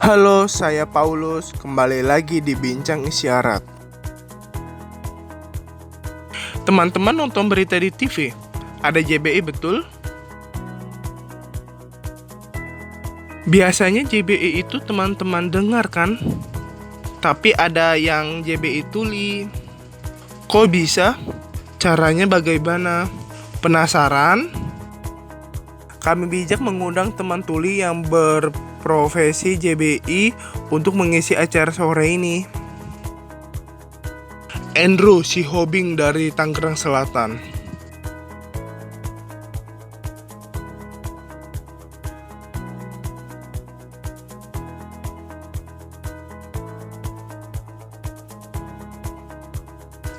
Halo, saya Paulus. Kembali lagi di Bincang Isyarat. Teman-teman nonton berita di TV, ada JBI betul? Biasanya JBI itu teman-teman dengar kan? Tapi ada yang JBI tuli. Kok bisa? Caranya bagaimana? Penasaran? Kami bijak mengundang teman tuli yang berprofesi JBI untuk mengisi acara sore ini. Andrew si Hobing dari Tangerang Selatan.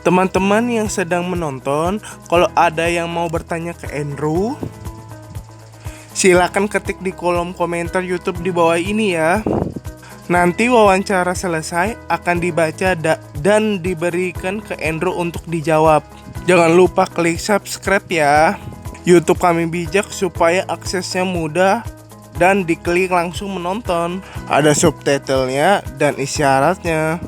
Teman-teman yang sedang menonton, kalau ada yang mau bertanya ke Andrew, silakan ketik di kolom komentar YouTube di bawah ini ya. Nanti wawancara selesai akan dibaca dan diberikan ke Andrew untuk dijawab. Jangan lupa klik subscribe ya. YouTube kami bijak supaya aksesnya mudah dan diklik langsung menonton. Ada subtitlenya dan isyaratnya.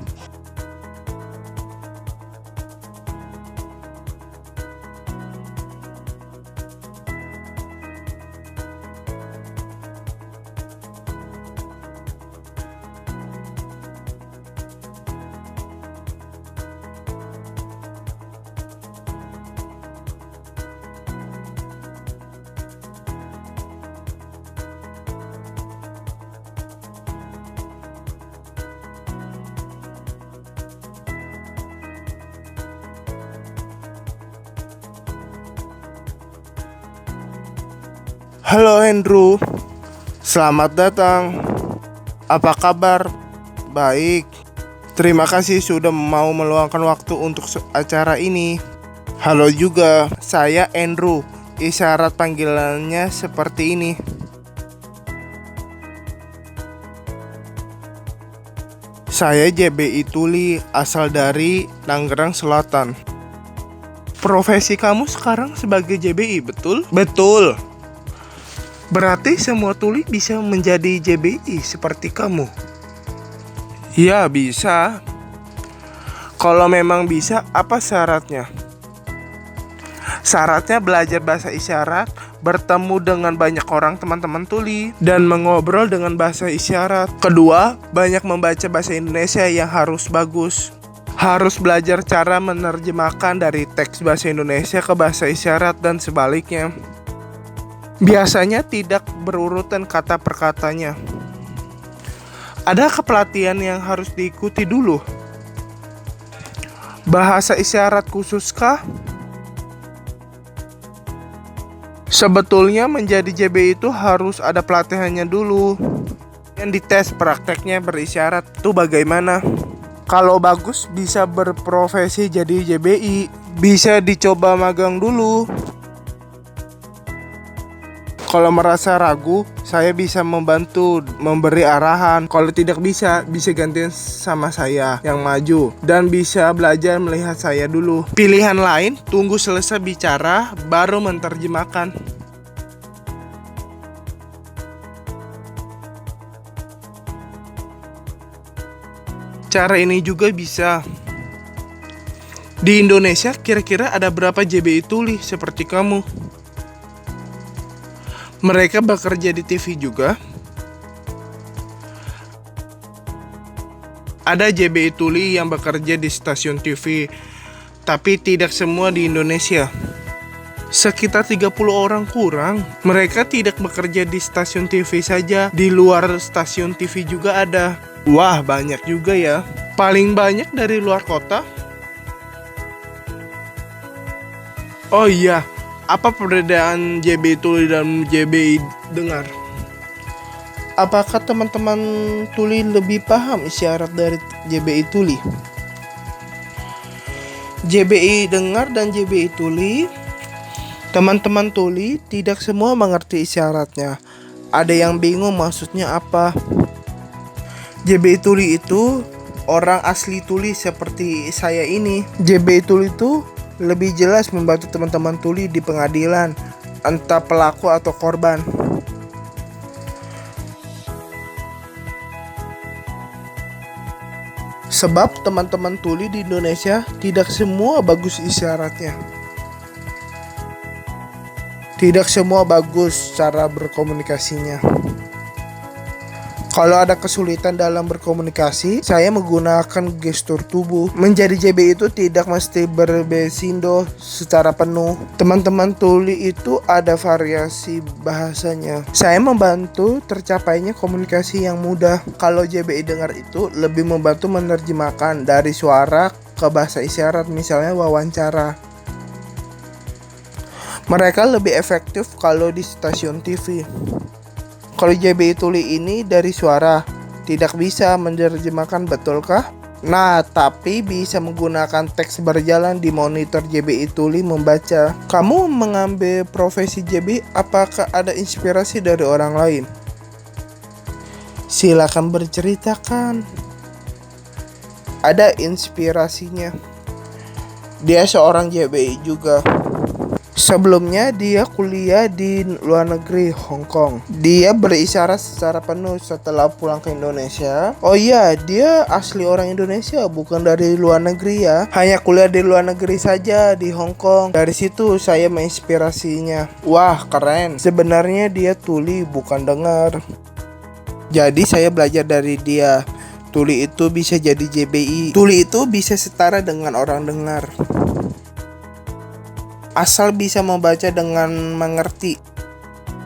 Halo Andrew, selamat datang. Apa kabar? Baik. Terima kasih sudah mau meluangkan waktu untuk acara ini. Halo juga, saya Andrew. Isyarat panggilannya seperti ini. Saya JBI Tuli, asal dari Tangerang Selatan. Profesi kamu sekarang sebagai JBI, betul? Betul. Berarti semua tuli bisa menjadi JBI seperti kamu? Ya, bisa. Kalau memang bisa, apa syaratnya? Syaratnya belajar bahasa isyarat, bertemu dengan banyak orang teman-teman tuli, dan mengobrol dengan bahasa isyarat. Kedua, banyak membaca bahasa Indonesia yang harus bagus. Harus belajar cara menerjemahkan dari teks bahasa Indonesia ke bahasa isyarat dan sebaliknya. Biasanya tidak berurutan kata per katanya. Ada kepelatihan yang harus diikuti dulu. Bahasa isyarat khususkah? Sebetulnya menjadi JBI itu harus ada pelatihannya dulu. Yang dites prakteknya berisyarat itu bagaimana? Kalau bagus bisa berprofesi jadi JBI. Bisa dicoba magang dulu. Kalau merasa ragu, saya bisa membantu memberi arahan. Kalau tidak bisa gantian sama saya yang maju. Dan bisa belajar melihat saya dulu. Pilihan lain, tunggu selesai bicara, baru menerjemahkan. Cara ini juga bisa. Di Indonesia kira-kira ada berapa JBI tuli seperti kamu? Mereka bekerja di TV juga. Ada JBI tuli yang bekerja di stasiun TV, tapi tidak semua di Indonesia. Sekitar 30 orang kurang. Mereka tidak bekerja di stasiun TV saja, di luar stasiun TV juga ada. Wah, banyak juga ya. Paling banyak dari luar kota. Oh iya, apa perbedaan JBI tuli dan JBI dengar? Apakah teman-teman tuli lebih paham isyarat dari JBI tuli? JBI dengar dan JBI tuli, teman-teman tuli tidak semua mengerti isyaratnya. Ada yang bingung maksudnya apa. JBI tuli itu orang asli tuli seperti saya ini. JBI tuli itu lebih jelas membantu teman-teman tuli di pengadilan, entah pelaku atau korban. Sebab teman-teman tuli di Indonesia tidak semua bagus isyaratnya. Tidak semua bagus cara berkomunikasinya. Kalau ada kesulitan dalam berkomunikasi, saya menggunakan gestur tubuh. Menjadi JBI itu tidak mesti berbesindo secara penuh. Teman-teman tuli itu ada variasi bahasanya. Saya membantu tercapainya komunikasi yang mudah. Kalau JBI dengar itu lebih membantu menerjemahkan dari suara ke bahasa isyarat, misalnya wawancara. Mereka lebih efektif kalau di stasiun TV. Kalau JBI tuli ini dari suara, tidak bisa menerjemahkan, betulkah? Nah, tapi bisa menggunakan teks berjalan di monitor JBI tuli membaca. Kamu mengambil profesi JBI, apakah ada inspirasi dari orang lain? Silakan berceritakan. Ada inspirasinya. Dia seorang JBI juga. Sebelumnya dia kuliah di luar negeri, Hong Kong. Dia berisyarat secara penuh setelah pulang ke Indonesia. Oh iya, dia asli orang Indonesia, bukan dari luar negeri ya. Hanya kuliah di luar negeri saja di Hong Kong. Dari situ saya menginspirasinya. Wah, keren. Sebenarnya dia tuli, bukan dengar. Jadi saya belajar dari dia. Tuli itu bisa jadi JBI. Tuli itu bisa setara dengan orang dengar. Asal bisa membaca dengan mengerti.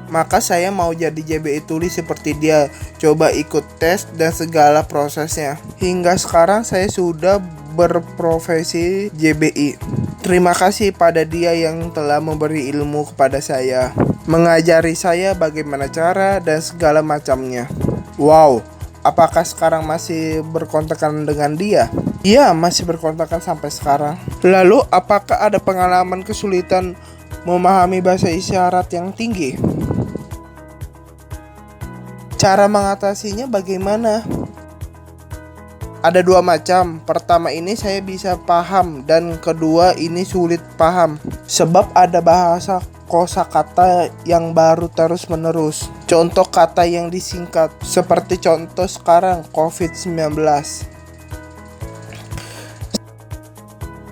Maka saya mau jadi JBI tuli seperti dia. Coba ikut tes dan segala prosesnya. Hingga sekarang saya sudah berprofesi JBI. Terima kasih pada dia yang telah memberi ilmu kepada saya, mengajari saya bagaimana cara dan segala macamnya. Wow, apakah sekarang masih berkontakan dengan dia? Iya, masih berkontakan sampai sekarang. Lalu, apakah ada pengalaman kesulitan memahami bahasa isyarat yang tinggi? Cara mengatasinya bagaimana? Ada dua macam. Pertama ini saya bisa paham dan kedua ini sulit paham. Sebab ada bahasa kosakata yang baru terus-menerus. Contoh kata yang disingkat. Seperti contoh sekarang COVID-19.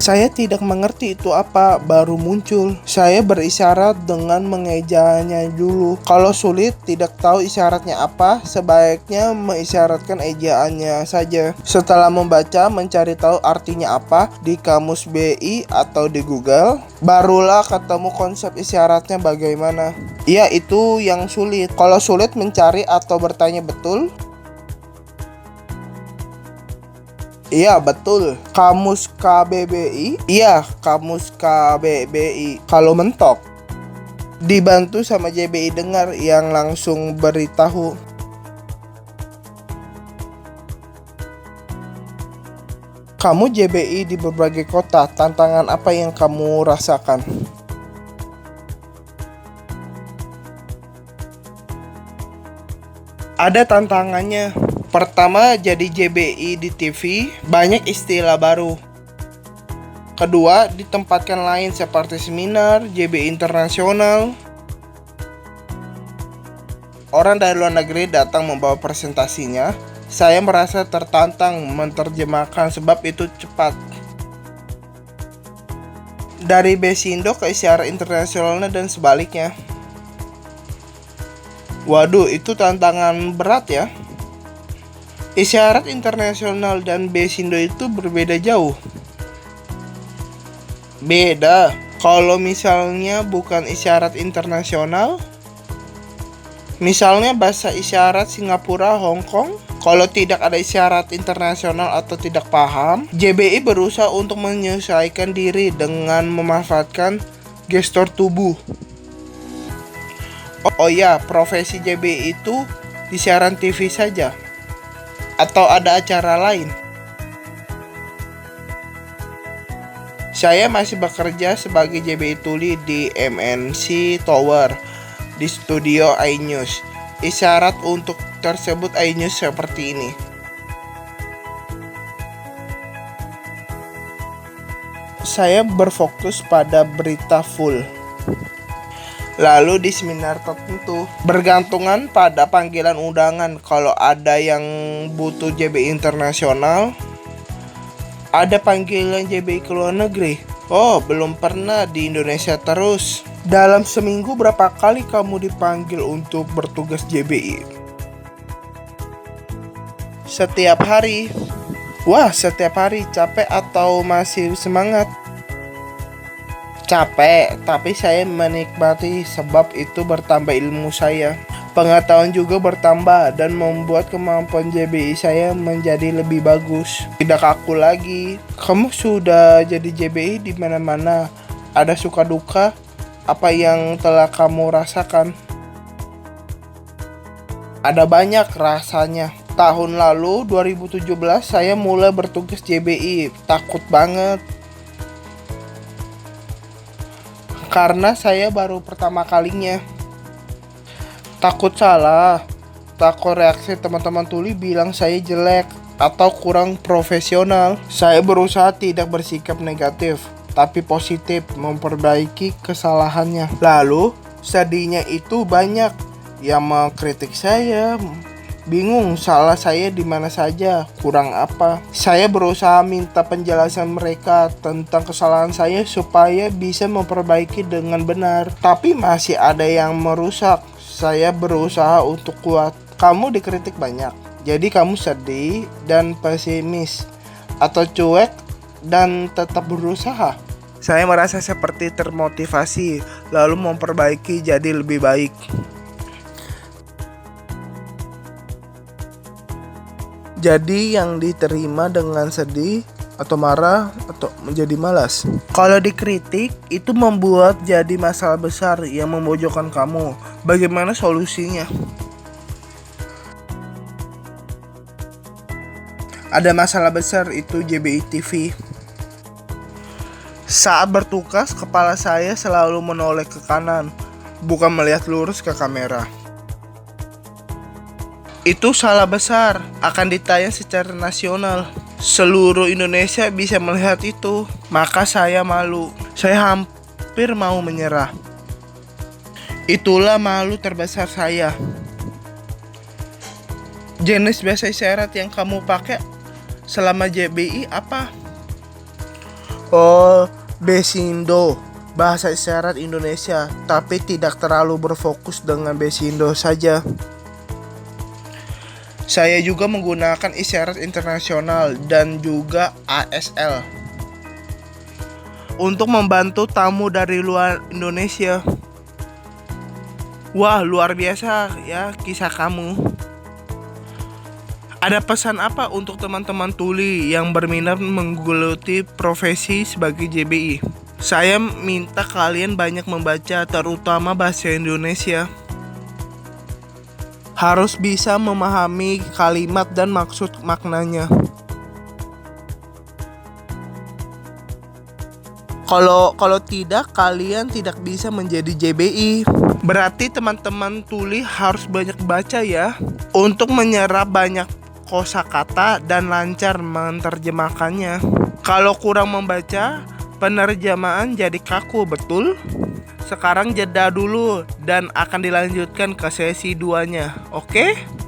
Saya tidak mengerti itu apa, baru muncul. Saya berisyarat dengan mengejanya dulu. Kalau sulit, tidak tahu isyaratnya apa, sebaiknya mengisyaratkan ejaannya saja. Setelah membaca, mencari tahu artinya apa di kamus BI atau di Google, barulah ketemu konsep isyaratnya bagaimana. Ya, itu yang sulit. Kalau sulit mencari atau bertanya betul. Iya, betul. Kamus KBBI? Iya, kamus KBBI. Kalau mentok, dibantu sama JBI dengar yang langsung beritahu. Kamu JBI di berbagai kota, tantangan apa yang kamu rasakan? Ada tantangannya. Pertama, jadi JBI di TV, banyak istilah baru. Kedua, ditempatkan lain seperti seminar, JBI internasional. Orang dari luar negeri datang membawa presentasinya. Saya merasa tertantang menerjemahkan sebab itu cepat. Dari Besindo ke isyarat internasionalnya dan sebaliknya. Waduh, itu tantangan berat ya. Isyarat internasional dan Besindo itu berbeda jauh. Beda. Kalau misalnya bukan isyarat internasional, misalnya bahasa isyarat Singapura, Hong Kong, kalau tidak ada isyarat internasional atau tidak paham, JBI berusaha untuk menyesuaikan diri dengan memanfaatkan gestur tubuh. Oh ya, profesi JBI itu di siaran TV saja atau ada acara lain? Saya masih bekerja sebagai JBI Tuli di MNC Tower di studio iNews. Isyarat untuk tersebut iNews seperti ini. Saya berfokus pada berita full. Lalu di seminar tertentu bergantungan pada panggilan undangan. Kalau ada yang butuh JBI internasional, Ada panggilan JBI ke luar negeri? Oh, belum pernah, di Indonesia terus. Dalam seminggu berapa kali kamu dipanggil untuk bertugas JBI? Setiap hari. Wah, setiap hari. Capek atau masih semangat? Capek, tapi saya menikmati sebab itu bertambah ilmu saya. Pengetahuan juga bertambah dan membuat kemampuan JBI saya menjadi lebih bagus. Tidak kaku lagi. Kamu sudah jadi JBI di mana-mana. Ada suka duka? Apa yang telah kamu rasakan? Ada banyak rasanya. Tahun lalu 2017 saya mulai bertugas JBI. Takut banget. Karena saya baru pertama kalinya. Takut salah, takut reaksi teman-teman tuli bilang saya jelek atau kurang profesional. Saya berusaha tidak bersikap negatif, tapi positif memperbaiki kesalahannya. Lalu, sedihnya itu banyak yang mengkritik saya. Bingung salah saya di mana saja, kurang apa. Saya berusaha minta penjelasan mereka tentang kesalahan saya supaya bisa memperbaiki dengan benar. Tapi masih ada yang merusak. Saya berusaha untuk kuat. Kamu dikritik banyak, jadi kamu sedih dan pesimis, atau cuek dan tetap berusaha? Saya merasa seperti termotivasi, lalu memperbaiki jadi lebih baik. Jadi yang diterima dengan sedih atau marah atau menjadi malas. Kalau dikritik itu membuat jadi masalah besar yang memojokkan kamu. Bagaimana solusinya? Ada masalah besar itu JBI TV. Saat bertugas, kepala saya selalu menoleh ke kanan, bukan melihat lurus ke kamera. Itu salah besar, akan ditayang secara nasional. Seluruh Indonesia bisa melihat itu, maka saya malu. Saya hampir mau menyerah. Itulah malu terbesar saya. Jenis bahasa isyarat yang kamu pakai selama JBI apa? Oh, Besindo, bahasa isyarat Indonesia, tapi tidak terlalu berfokus dengan Besindo saja. Saya juga menggunakan isyarat internasional dan juga ASL untuk membantu tamu dari luar Indonesia. Wah, luar biasa ya kisah kamu. Ada pesan apa untuk teman-teman tuli yang berminat menggeluti profesi sebagai JBI? Saya minta kalian banyak membaca, terutama bahasa Indonesia. Harus bisa memahami kalimat dan maksud maknanya. Kalau tidak, kalian tidak bisa menjadi JBI. Berarti teman-teman tuli harus banyak baca ya, untuk menyerap banyak kosakata dan lancar menerjemahkannya. Kalau kurang membaca, penerjemahan jadi kaku, betul? Sekarang jeda dulu dan akan dilanjutkan ke sesi 2-nya, oke?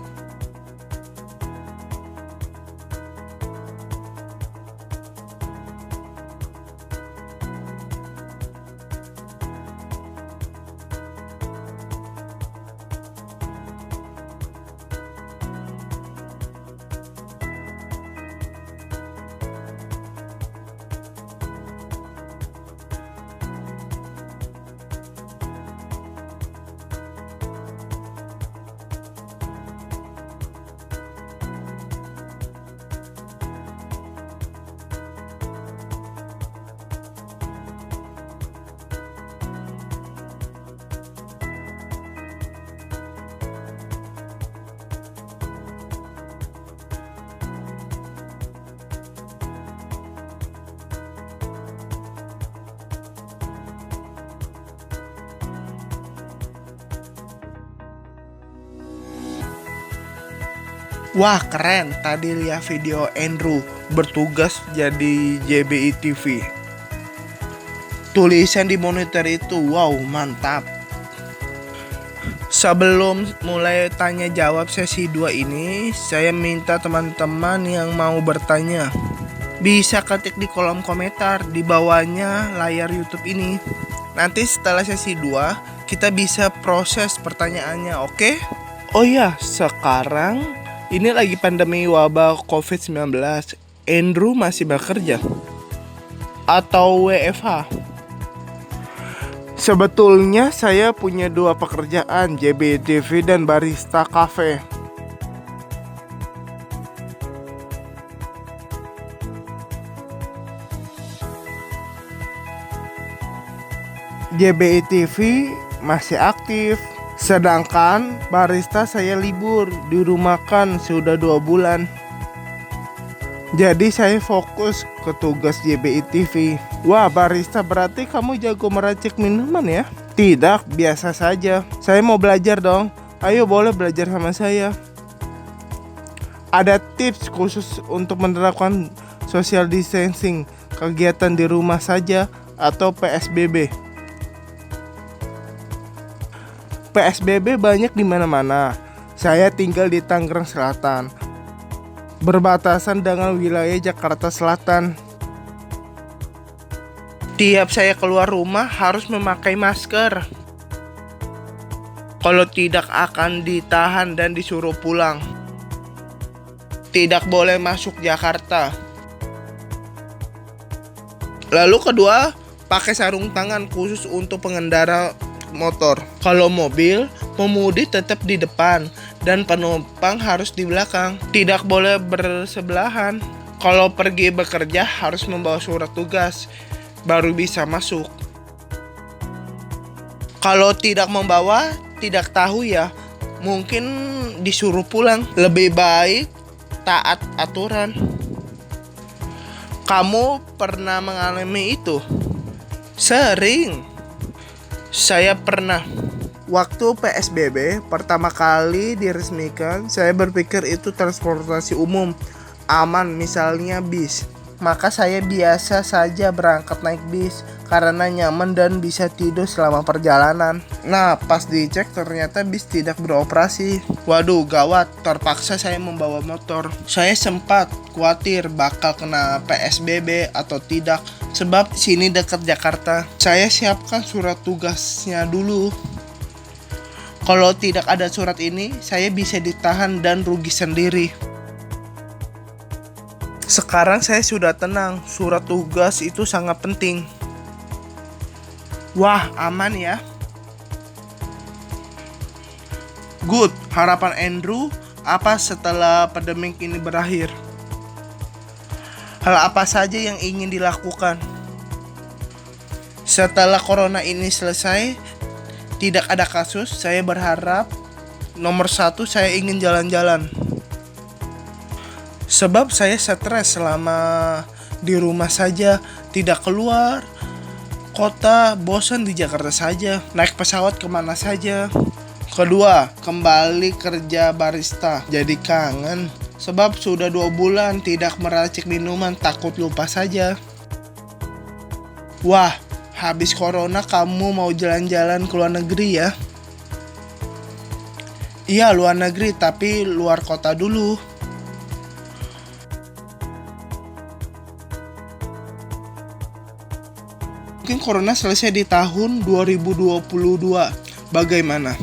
Wah, keren. Tadi lihat video Andrew bertugas jadi JBI TV. Tulisan di monitor itu, wow, mantap. Sebelum mulai tanya jawab sesi 2 ini, saya minta teman-teman yang mau bertanya, Bisa ketik di kolom komentar di bawahnya layar YouTube ini. Nanti setelah sesi 2, kita bisa proses pertanyaannya, oke? Oh iya, sekarang ini lagi pandemi wabah COVID-19. Andrew masih bekerja atau WFH? Sebetulnya saya punya 2 pekerjaan, JBTV dan barista cafe. JBI TV masih aktif, sedangkan barista saya libur, dirumahkan sudah 2 bulan. Jadi saya fokus ke tugas JBI TV. Wah, barista berarti kamu jago meracik minuman ya? Tidak, biasa saja. Saya mau belajar dong. Ayo boleh belajar sama saya. Ada tips khusus untuk menerapkan social distancing, kegiatan di rumah saja atau PSBB? PSBB banyak di mana-mana. Saya tinggal di Tangerang Selatan, berbatasan dengan wilayah Jakarta Selatan. Tiap saya keluar rumah harus memakai masker. Kalau tidak akan ditahan dan disuruh pulang. Tidak boleh masuk Jakarta. Lalu kedua, pakai sarung tangan khusus untuk pengendara motor. Kalau mobil, pemudi tetap di depan dan penumpang harus di belakang. Tidak boleh bersebelahan. Kalau pergi bekerja harus membawa surat tugas, baru bisa masuk. Kalau tidak membawa, tidak tahu ya, mungkin disuruh pulang. Lebih baik taat aturan. Kamu pernah mengalami itu? Sering. Saya pernah. Waktu PSBB pertama kali diresmikan, saya berpikir itu transportasi umum aman, misalnya bis. Maka saya biasa saja berangkat naik bis karena nyaman dan bisa tidur selama perjalanan. Nah, pas dicek ternyata bis tidak beroperasi. Waduh, gawat, terpaksa saya membawa motor. Saya sempat khawatir bakal kena PSBB atau tidak, sebab sini dekat Jakarta. Saya siapkan surat tugasnya dulu. Kalau tidak ada surat ini, saya bisa ditahan dan rugi sendiri. Sekarang saya sudah tenang, surat tugas itu sangat penting. Wah, aman ya. Good, harapan Andrew apa setelah pandemi ini berakhir? Hal apa saja yang ingin dilakukan? Setelah corona ini selesai, tidak ada kasus, saya berharap nomor 1 saya ingin jalan-jalan. Sebab saya stres selama di rumah saja, tidak keluar kota, bosan di Jakarta saja, naik pesawat kemana saja. Kedua, kembali kerja barista, jadi kangen. Sebab sudah 2 bulan tidak meracik minuman, takut lupa saja. Wah, habis corona kamu mau jalan-jalan ke luar negeri ya? Iya, luar negeri, tapi luar kota dulu. Mungkin corona selesai di tahun 2022. Bagaimana?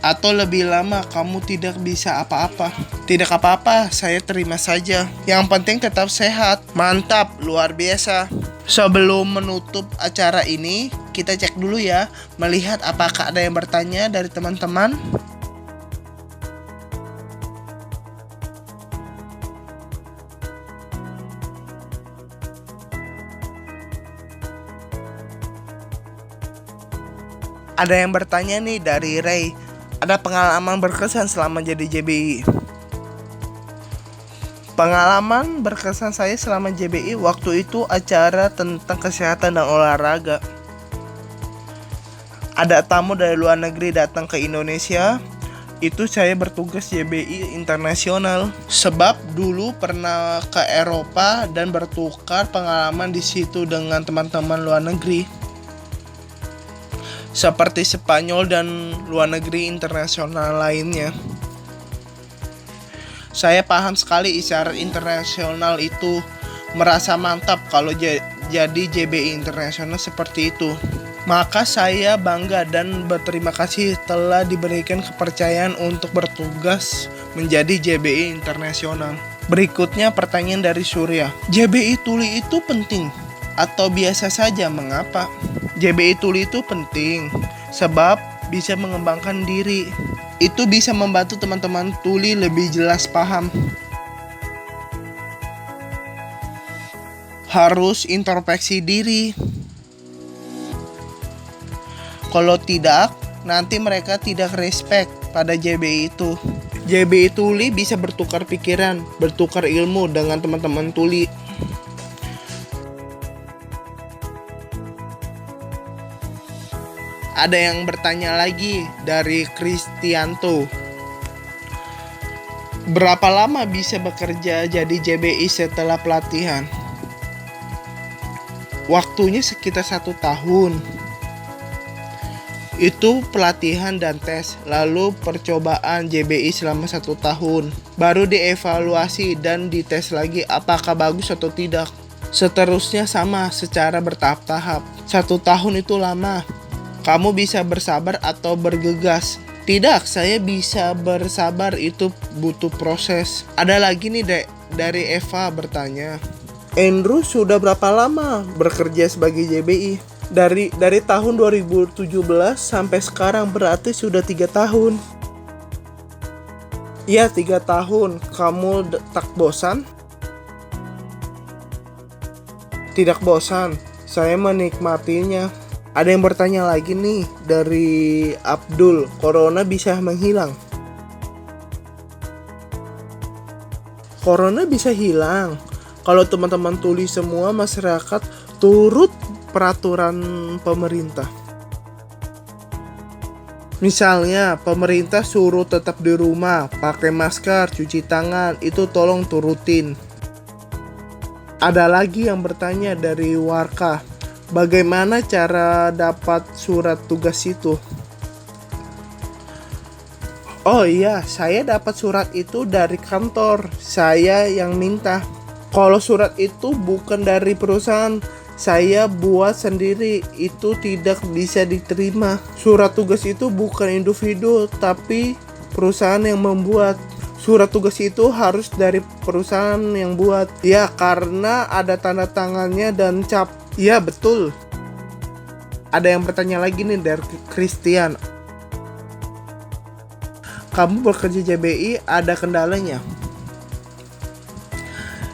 Atau lebih lama kamu tidak bisa apa-apa? Tidak apa-apa, saya terima saja. Yang penting tetap sehat. Mantap, luar biasa. Sebelum menutup acara ini, kita cek dulu ya, melihat apakah ada yang bertanya dari teman-teman. Ada yang bertanya nih dari Ray, ada pengalaman berkesan selama jadi JBI? Pengalaman berkesan saya selama JBI waktu itu acara tentang kesehatan dan olahraga. Ada tamu dari luar negeri datang ke Indonesia. Itu saya bertugas JBI internasional. Sebab dulu pernah ke Eropa dan bertukar pengalaman di situ dengan teman-teman luar negeri. Seperti Spanyol dan luar negeri internasional lainnya. Saya paham sekali isyarat internasional itu. merasa mantap kalau jadi JBI Internasional seperti itu. Maka saya bangga dan berterima kasih telah diberikan kepercayaan untuk bertugas menjadi JBI Internasional. Berikutnya pertanyaan dari Surya. JBI Tuli itu penting atau biasa saja? Mengapa? JBI Tuli itu penting sebab bisa mengembangkan diri. Itu bisa membantu teman-teman tuli lebih jelas paham. Harus introspeksi diri. Kalau tidak, nanti mereka tidak respect pada JBI itu. JBI Tuli bisa bertukar pikiran, bertukar ilmu dengan teman-teman tuli. Ada yang bertanya lagi dari Kristianto. Berapa lama bisa bekerja jadi JBI setelah pelatihan? Waktunya sekitar 1 tahun. Itu pelatihan dan tes, lalu percobaan JBI selama 1 tahun. Baru dievaluasi dan dites lagi apakah bagus atau tidak. Seterusnya sama secara bertahap-tahap. 1 tahun itu lama. Kamu bisa bersabar atau bergegas. Tidak, saya bisa bersabar, itu butuh proses. Ada lagi nih dari Eva bertanya. Andrew sudah berapa lama bekerja sebagai JBI? Dari tahun 2017 sampai sekarang, berarti sudah 3 tahun. Ya, 3 tahun. Kamu tak bosan? Tidak bosan. Saya menikmatinya. Ada yang bertanya lagi nih dari Abdul. Corona bisa menghilang? Corona bisa hilang kalau teman-teman tuli semua masyarakat turut peraturan pemerintah. Misalnya pemerintah suruh tetap di rumah, pakai masker, cuci tangan, itu tolong turutin. Ada lagi yang bertanya dari Warka, bagaimana cara dapat surat tugas itu? Oh iya, saya dapat surat itu dari kantor, saya yang minta. Kalau surat itu bukan dari perusahaan, saya buat sendiri, itu tidak bisa diterima. Surat tugas itu bukan individu, tapi perusahaan yang membuat. Surat tugas itu harus dari perusahaan yang buat. Ya, karena ada tanda tangannya dan cap. Ya, betul. Ada yang bertanya lagi nih dari Christian. Kamu bekerja JBI, ada kendalanya?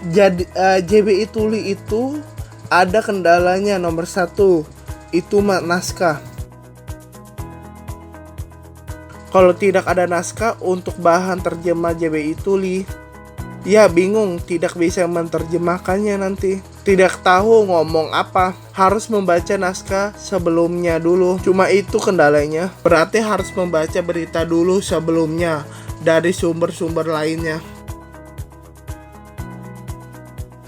Jadi JBI Tuli itu ada kendalanya. Nomor 1 itu naskah. Kalau tidak ada naskah untuk bahan terjemah JBI Tuli, ya bingung, tidak bisa menerjemahkannya nanti. Tidak tahu ngomong apa, harus membaca naskah sebelumnya dulu. Cuma itu kendalanya. Berarti harus membaca berita dulu sebelumnya dari sumber-sumber lainnya.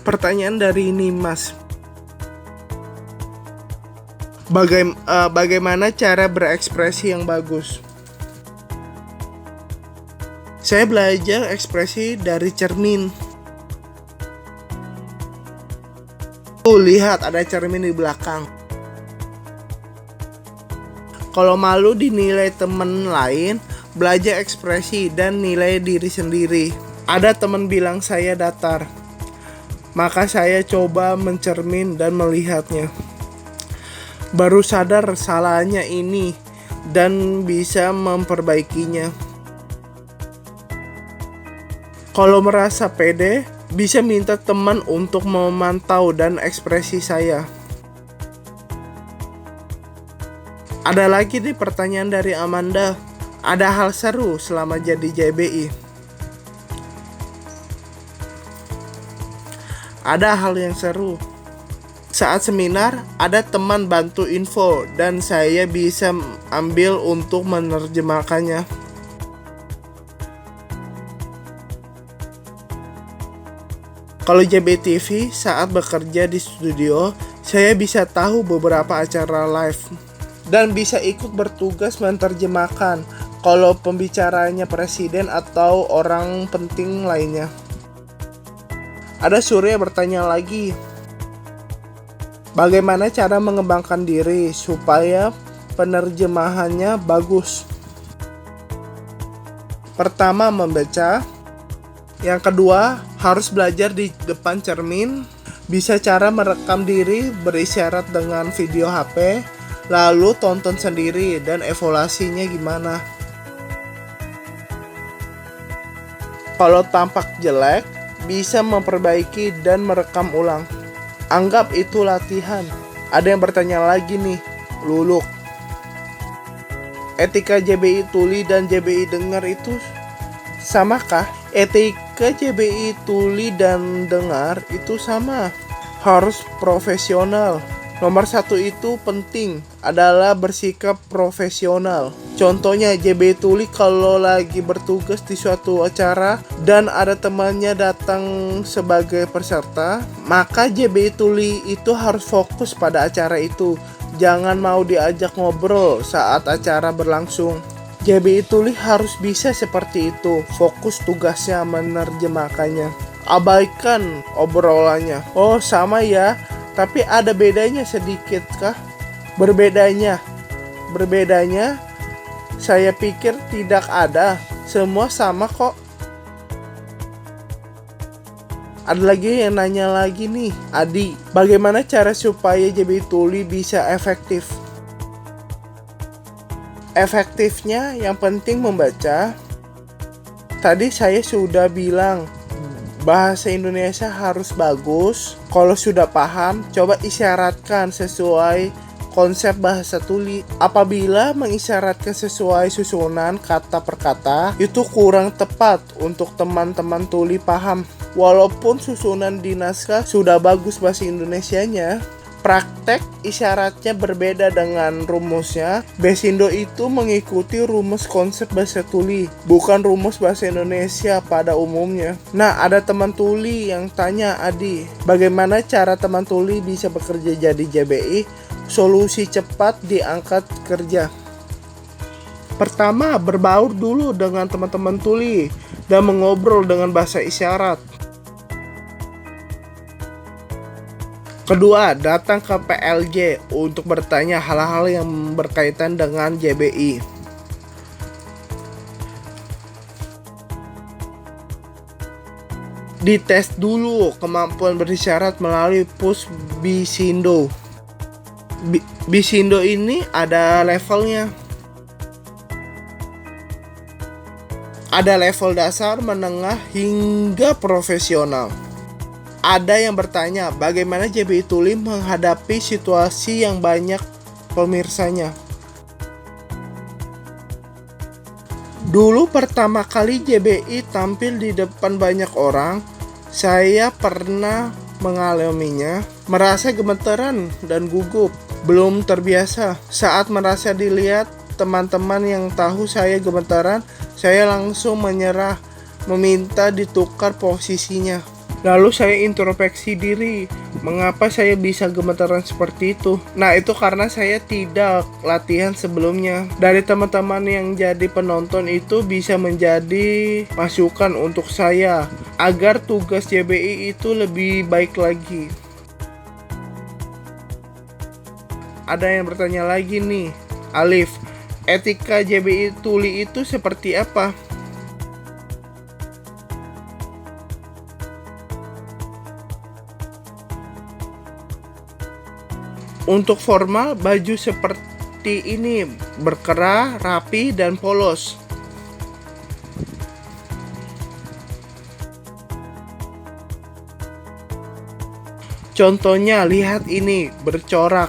Pertanyaan dari Nimas. Bagaimana cara berekspresi yang bagus? Saya belajar ekspresi dari cermin. Lihat, ada cermin di belakang. Kalau malu dinilai teman lain, belajar ekspresi dan nilai diri sendiri. Ada teman bilang saya datar, maka saya coba mencermin dan melihatnya. Baru sadar salahnya ini dan bisa memperbaikinya. Kalau merasa pede, bisa minta teman untuk memantau dan ekspresi saya. Ada lagi nih pertanyaan dari Amanda. Ada hal seru selama jadi JBI? Ada hal yang seru. Saat seminar, ada teman bantu info dan saya bisa ambil untuk menerjemahkannya. Kalau JBI TV, saat bekerja di studio, saya bisa tahu beberapa acara live dan bisa ikut bertugas menerjemahkan kalau pembicaranya presiden atau orang penting lainnya. Ada Surya bertanya lagi, bagaimana cara mengembangkan diri supaya penerjemahannya bagus? Pertama, membaca. Yang kedua, harus belajar di depan cermin. Bisa cara merekam diri berisyarat dengan video HP, lalu tonton sendiri dan evaluasinya gimana. Kalau tampak jelek, bisa memperbaiki dan merekam ulang. Anggap itu latihan. Ada yang bertanya lagi nih, Luluk. Etika JBI tuli dan JBI dengar itu samakah? Etika JBI tuli dan dengar itu sama. Harus profesional. Nomor satu itu penting adalah bersikap profesional. Contohnya JBI tuli kalau lagi bertugas di suatu acara dan ada temannya datang sebagai peserta, maka JBI tuli itu harus fokus pada acara itu. Jangan mau diajak ngobrol saat acara berlangsung. JBI tuli harus bisa seperti itu, fokus tugasnya menerjemahkannya. Abaikan obrolannya. Oh sama ya, tapi ada bedanya sedikit kah? Berbedanya, saya pikir tidak ada, semua sama kok. Ada lagi yang nanya lagi nih, Adi, bagaimana cara supaya JBI tuli bisa efektif? Efektifnya yang penting membaca. Tadi saya sudah bilang bahasa Indonesia harus bagus. Kalau sudah paham, coba isyaratkan sesuai konsep bahasa tuli. Apabila mengisyaratkan sesuai susunan kata per kata, itu kurang tepat untuk teman-teman tuli paham. Walaupun susunan di naskah sudah bagus bahasa Indonesianya, praktek isyaratnya berbeda dengan rumusnya. Basindo itu mengikuti rumus konsep bahasa tuli, bukan rumus bahasa Indonesia pada umumnya. Nah, ada teman tuli yang tanya, Adi, bagaimana cara teman tuli bisa bekerja jadi JBI? Solusi cepat diangkat kerja. Pertama, berbaur dulu dengan teman-teman tuli dan mengobrol dengan bahasa isyarat. Kedua, datang ke PLJ untuk bertanya hal-hal yang berkaitan dengan JBI. Dites dulu kemampuan berisyarat melalui Push Bisindo. Bisindo ini ada levelnya. Ada level dasar, menengah, hingga profesional. Ada yang bertanya, bagaimana JBI tuli menghadapi situasi yang banyak pemirsanya? Dulu pertama kali JBI tampil di depan banyak orang, saya pernah mengalaminya, merasa gemetaran dan gugup, belum terbiasa. Saat merasa dilihat teman-teman yang tahu saya gemetaran, saya langsung menyerah, meminta ditukar posisinya. Lalu saya introspeksi diri, mengapa saya bisa gemetaran seperti itu? Nah, itu karena saya tidak latihan sebelumnya. Dari teman-teman yang jadi penonton itu bisa menjadi masukan untuk saya agar tugas JBI itu lebih baik lagi. Ada yang bertanya lagi nih, Alif, etika JBI tuli itu seperti apa? Untuk formal, baju seperti ini, berkerah, rapi, dan polos. Contohnya, lihat ini, bercorak,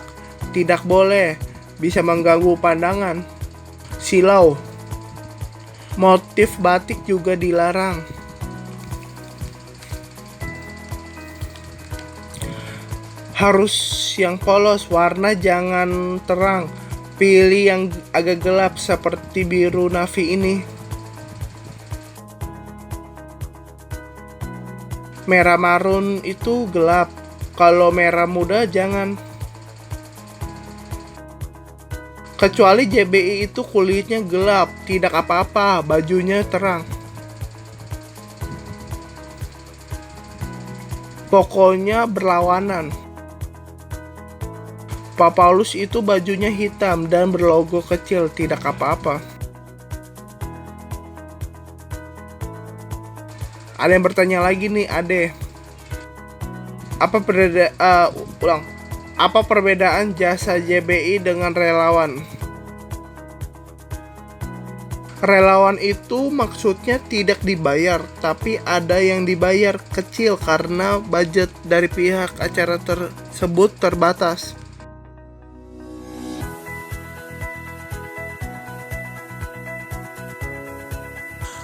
tidak boleh, bisa mengganggu pandangan. Silau. Motif batik juga dilarang. Harus yang polos, warna jangan terang. Pilih yang agak gelap seperti biru navy ini. Merah marun itu gelap. Kalau merah muda jangan. Kecuali JBI itu kulitnya gelap, tidak apa-apa, bajunya terang. Pokoknya berlawanan. Pak Paulus itu bajunya hitam dan berlogo kecil, tidak apa-apa. Ada yang bertanya lagi nih, Ade. Apa perbedaan jasa JBI dengan relawan? Relawan itu maksudnya tidak dibayar, tapi ada yang dibayar kecil karena budget dari pihak acara tersebut terbatas.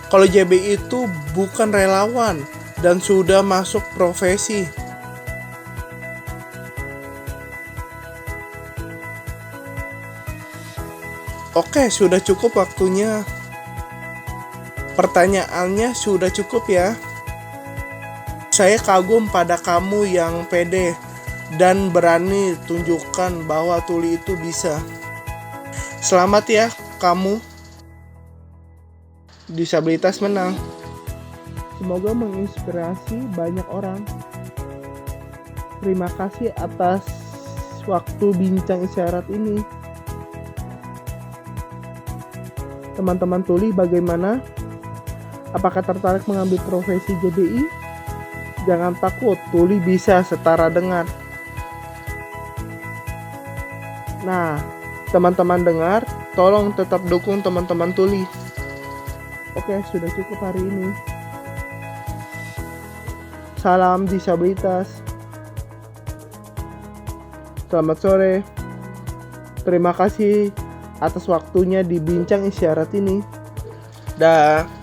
Kalau JBI itu bukan relawan dan sudah masuk profesi. Oke, sudah cukup waktunya. Pertanyaannya sudah cukup ya. Saya kagum pada kamu yang pede dan berani tunjukkan bahwa tuli itu bisa. Selamat ya kamu. Disabilitas menang. Semoga menginspirasi banyak orang. Terima kasih atas waktu bincang isyarat ini. Teman-teman tuli bagaimana? Apakah tertarik mengambil profesi JBI? Jangan takut, tuli bisa setara dengar. Nah, teman-teman dengar, tolong tetap dukung teman-teman tuli. Oke, sudah cukup hari ini. Salam disabilitas. Selamat sore. Terima kasih atas waktunya di bincang isyarat ini. Dah.